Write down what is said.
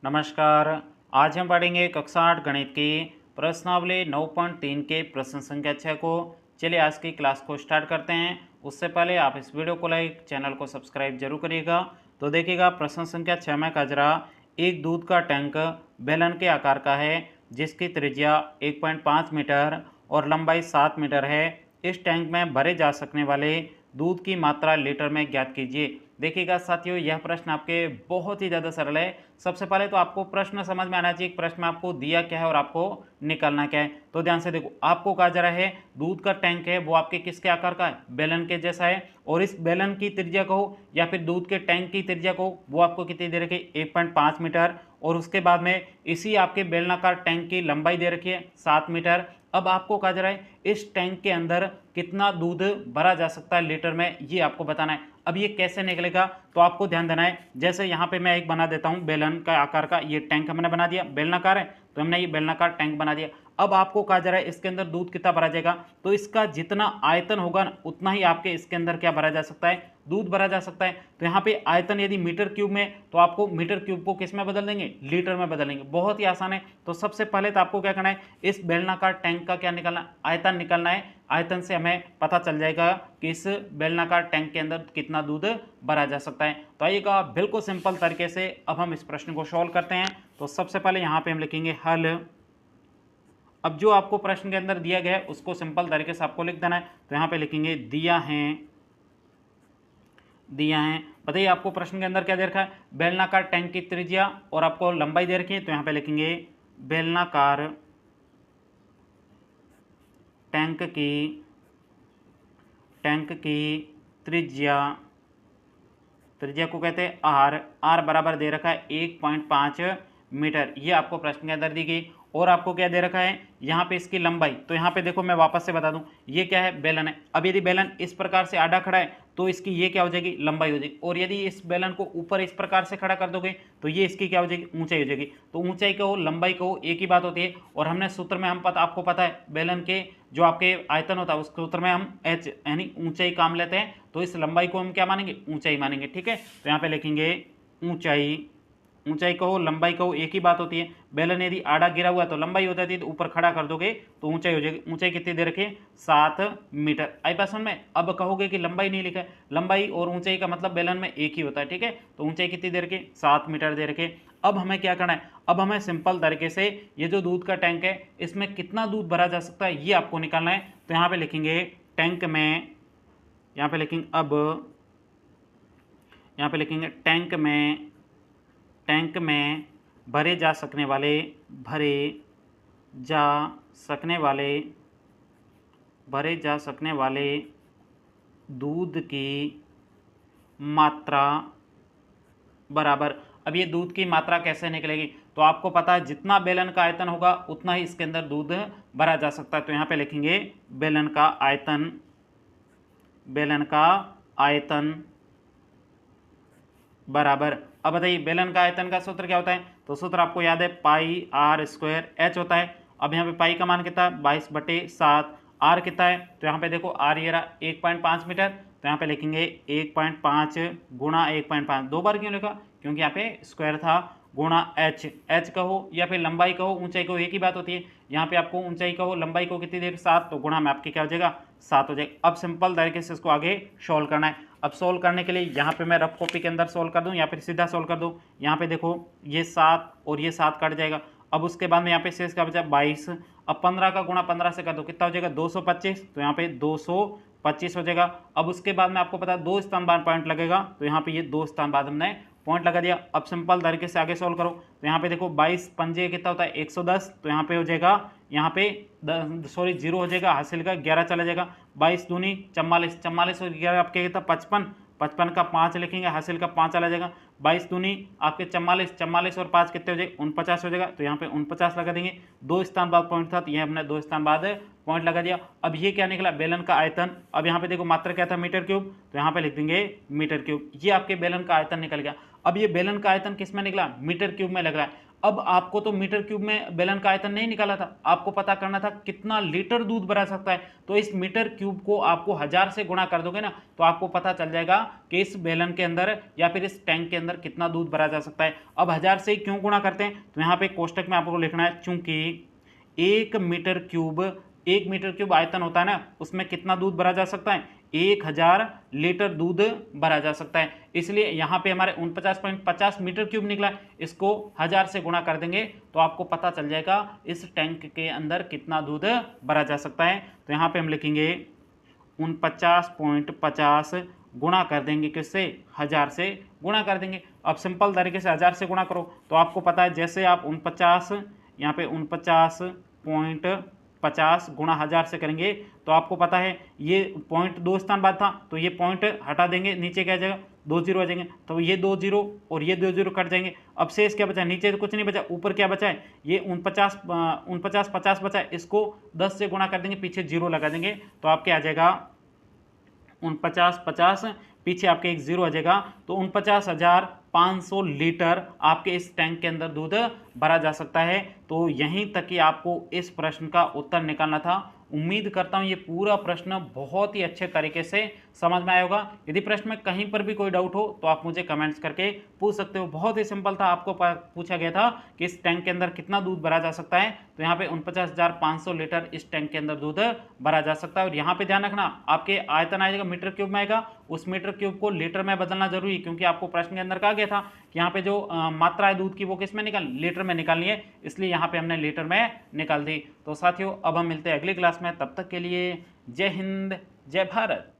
नमस्कार। आज हम पढ़ेंगे कक्षा 8 गणित की प्रश्नावली 9.3 के प्रश्न संख्या 6 को। चलिए आज की क्लास को स्टार्ट करते हैं। उससे पहले आप इस वीडियो को लाइक, चैनल को सब्सक्राइब जरूर करिएगा। तो देखिएगा प्रश्न संख्या 6 में कजरा एक दूध का टैंक बेलन के आकार का है जिसकी त्रिज्या 1.5 मीटर और लंबाई 7 मीटर है। इस टैंक में भरे जा सकने वाले दूध की मात्रा लीटर में ज्ञात कीजिए। देखिएगा साथियों, यह प्रश्न आपके बहुत ही ज़्यादा सरल है। सबसे पहले तो आपको प्रश्न समझ में आना चाहिए, प्रश्न में आपको दिया क्या है और आपको निकालना क्या है। तो ध्यान से देखो, आपको कहा जा रहा है दूध का टैंक है वो आपके किसके आकार का है, बेलन के जैसा है। और इस बेलन की त्रिज्या कहो या फिर दूध के टैंक की त्रिज्या कहो, वो आपको कितनी दे रखी है, 1.5 मीटर। और उसके बाद में इसी आपके बेलनाकार टैंक की लंबाई दे रखी है 7 मीटर। अब आपको कहा जा रहा है इस टैंक के अंदर कितना दूध भरा जा सकता है लीटर में, ये आपको बताना है। अब ये कैसे निकलेगा, तो आपको ध्यान देना है। जैसे यहाँ पे मैं एक बना देता हूँ बेलन का आकार का, ये टैंक हमने बना दिया, बेलनाकार है तो हमने ये बेलनाकार टैंक बना दिया। अब आपको कहा जा रहा है इसके अंदर दूध कितना भरा जाएगा, तो इसका जितना आयतन होगा ना उतना ही आपके इसके अंदर क्या भरा जा सकता है, दूध भरा जा सकता है। तो यहाँ पे आयतन यदि मीटर क्यूब में, तो आपको मीटर क्यूब को किस में बदल देंगे, लीटर में बदल देंगे। बहुत ही आसान है। तो सबसे पहले तो आपको क्या करना है, इस बेलनाकार टैंक का क्या निकालना है, आयतन निकालना है। आयतन से हमें पता चल जाएगा कि इस बेलनाकार टैंक के अंदर कितना दूध भरा जा सकता है। तो आइएगा बिल्कुल सिंपल तरीके से अब हम इस प्रश्न को सॉल्व करते हैं। तो सबसे पहले यहाँ पे हम लिखेंगे हल। अब जो आपको प्रश्न के अंदर दिया गया है उसको सिंपल तरीके से आपको लिख देना है। तो यहाँ पे लिखेंगे दिया है। बताइए आपको प्रश्न के अंदर क्या दे रखा है, बेलनाकार टैंक की त्रिज्या और आपको लंबाई दे रखी है। तो यहाँ पे लिखेंगे बेलनाकार टैंक की त्रिज्या को कहते हैं आर बराबर दे रखा है 1.5 मीटर। ये आपको प्रश्न के अंदर दी गई। और आपको क्या दे रखा है यहाँ पे इसकी लंबाई। तो यहाँ पे देखो मैं वापस से बता दूं, ये क्या है, बेलन है। अब यदि बेलन इस प्रकार से आड़ा खड़ा है तो इसकी ये क्या हो जाएगी, लंबाई हो जाएगी। और यदि इस बेलन को ऊपर इस प्रकार से खड़ा कर दोगे तो ये इसकी क्या हो जाएगी, ऊंचाई हो जाएगी। तो ऊंचाई कहो लंबाई कहो एक ही बात होती है। और हमने सूत्र में आपको पता है बेलन के जो आपके आयतन होता है उस सूत्र में हम एच यानी ऊंचाई काम लेते हैं। तो इस लंबाई को हम क्या मानेंगे, ऊंचाई मानेंगे। ठीक है, तो यहाँ पे लिखेंगे ऊंचाई कहो लंबाई कहो एक ही बात होती है। बेलन यदि आड़ा गिरा हुआ तो लंबाई हो जाती है, तो ऊपर खड़ा कर दोगे तो ऊंचाई हो जाएगी। ऊंचाई कितनी दे रखी है, 7 मीटर। आई बात समझ में। अब कहोगे कि लंबाई नहीं लिखा है, लंबाई और ऊंचाई का मतलब बेलन में एक ही होता है। ठीक है, तो ऊंचाई कितनी दे रखी, 7 मीटर दे रखे। अब हमें क्या करना है, अब हमें सिंपल तरीके से ये जो दूध का टैंक है इसमें कितना दूध भरा जा सकता है ये आपको निकालना है। तो यहाँ पे लिखेंगे टैंक में, यहाँ पे लिखेंगे अब यहाँ पे लिखेंगे टैंक में भरे जा सकने वाले दूध की मात्रा बराबर। अब ये दूध की मात्रा कैसे निकलेगी, तो आपको पता है जितना बेलन का आयतन होगा उतना ही इसके अंदर दूध भरा जा सकता है। तो यहाँ पे लिखेंगे बेलन का आयतन बराबर। अब बताइए बेलन का आयतन का सूत्र क्या होता है, तो सूत्र आपको याद है पाई आर स्क्वायर एच होता है। अब यहाँ पे पाई का मान कितना है, 22/7। आर कितना है, तो यहाँ पे देखो आर ये रहा 1.5 मीटर। तो यहाँ पे लिखेंगे 1.5 गुणा 1.5, 2 बार क्यों लिखा, क्योंकि यहाँ पे स्क्वायर था, गुणा एच कहो या फिर लंबाई कहो ऊंचाई कहो एक ही बात होती है। यहाँ पे आपको ऊंचाई कहो लंबाई को कितनी देर 7, तो गुणा में आपके क्या हो जाएगा, 7 हो जाएगा। अब सिंपल तरीके से इसको आगे सॉल्व करना है। अब सोल्व करने के लिए यहाँ पे मैं रफ कॉपी के अंदर सोल्व कर दूँ या फिर सीधा सोल्व कर दूँ। यहाँ पे देखो ये 7 और ये 7 कट जाएगा। अब उसके बाद में यहाँ पे शेष का बचा 22। अब 15 का गुणा 15 से कर दो, कितना हो जाएगा, 225। तो यहाँ पे 225 हो जाएगा। अब उसके बाद में आपको पता है 2 स्थान बाद पॉइंट लगेगा, तो यहाँ पे ये 2 स्थान बाद हमने पॉइंट लगा दिया। अब सिंपल तरीके से आगे सोल्व करो। तो यहाँ पे देखो 22 पंजे कितना होता है, 110। तो यहाँ पे हो जाएगा, यहाँ पे 0 हो जाएगा, हासिल का 11 चला जाएगा। 22 दूनी 44, 44 और 11 आपके कितना 55, 55 का 5 लिखेंगे, हासिल का 5 चला जाएगा। 22 दूनी आपके 44, 44 और 5 कितने हो जाएगा, 49 हो जाएगा। तो यहाँ पे 49 लगा देंगे। 2 स्थान बाद पॉइंट था तो ये हमने 2 स्थान बाद पॉइंट लगा दिया। अब ये क्या निकला, बेलन का आयतन। अब यहाँ पे देखो मात्रा क्या था, मीटर क्यूब। तो यहाँ पे लिख देंगे मीटर क्यूब। ये आपके बेलन का आयतन निकल गया। अब ये बेलन का आयतन किस में निकला, मीटर क्यूब में लग रहा है। अब आपको तो मीटर क्यूब में बेलन का आयतन नहीं निकाला था, आपको पता करना था कितना लीटर दूध भरा सकता है। तो इस मीटर क्यूब को आपको 1000 से गुणा कर दोगे ना, तो आपको पता चल जाएगा कि इस बेलन के अंदर या फिर इस टैंक के अंदर कितना दूध भरा जा सकता है। अब 1000 से ही क्यों गुणा करते हैं, तो यहाँ पे कोष्टक में आपको लिखना है चूंकि 1 मीटर क्यूब आयतन होता है ना, उसमें कितना दूध भरा जा सकता है, 1000 लीटर दूध भरा जा सकता है। इसलिए यहाँ पे हमारे 49.50 मीटर क्यूब निकला। इसको 1000 से गुणा कर देंगे तो आपको पता चल जाएगा इस टैंक के अंदर कितना दूध भरा जा सकता है। तो यहाँ पे हम लिखेंगे 49.50 गुणा कर देंगे किससे, 1000 से गुणा कर देंगे। अब सिंपल तरीके से 1000 से गुणा करो तो आपको पता है, जैसे आप 49 यहाँ पे 49.50 गुणा 1000 से करेंगे तो आपको पता है ये पॉइंट 2 स्थान बाद था, तो ये पॉइंट हटा देंगे, नीचे क्या आ जाएगा 2 जीरो आ जाएंगे, तो ये 2 जीरो और ये 2 जीरो कट जाएंगे। अब शेष क्या बचा, नीचे तो कुछ नहीं बचा, ऊपर क्या बचा है, ये 49 बचा है, इसको 10 से गुणा कर देंगे, पीछे जीरो लगा देंगे तो आपके आ जाएगा 49 पीछे आपके एक जीरो आ जाएगा। तो 49,500 लीटर आपके इस टैंक के अंदर दूध भरा जा सकता है। तो यहीं तक कि आपको इस प्रश्न का उत्तर निकालना था। उम्मीद करता हूं ये पूरा प्रश्न बहुत ही अच्छे तरीके से समझ में आया होगा। यदि प्रश्न में कहीं पर भी कोई डाउट हो तो आप मुझे कमेंट्स करके पूछ सकते हो। बहुत ही सिंपल था, आपको पूछा गया था कि इस टैंक के अंदर कितना दूध भरा जा सकता है, तो यहाँ पे 49,500 लीटर इस टैंक के अंदर दूध भरा जा सकता है। और यहाँ पे ध्यान रखना, आपके आयतन आएगा मीटर क्यूब में आएगा, उस मीटर क्यूब को लीटर में बदलना जरूरी, क्योंकि आपको प्रश्न के अंदर कहा गया था कि यहाँ पे जो मात्रा है दूध की वो किस में निकाल, लीटर में निकालनी है, इसलिए यहाँ पे हमने लीटर में निकाल दी। तो साथियों अब हम मिलते हैं अगली क्लास में, तब तक के लिए जय हिंद जय भारत।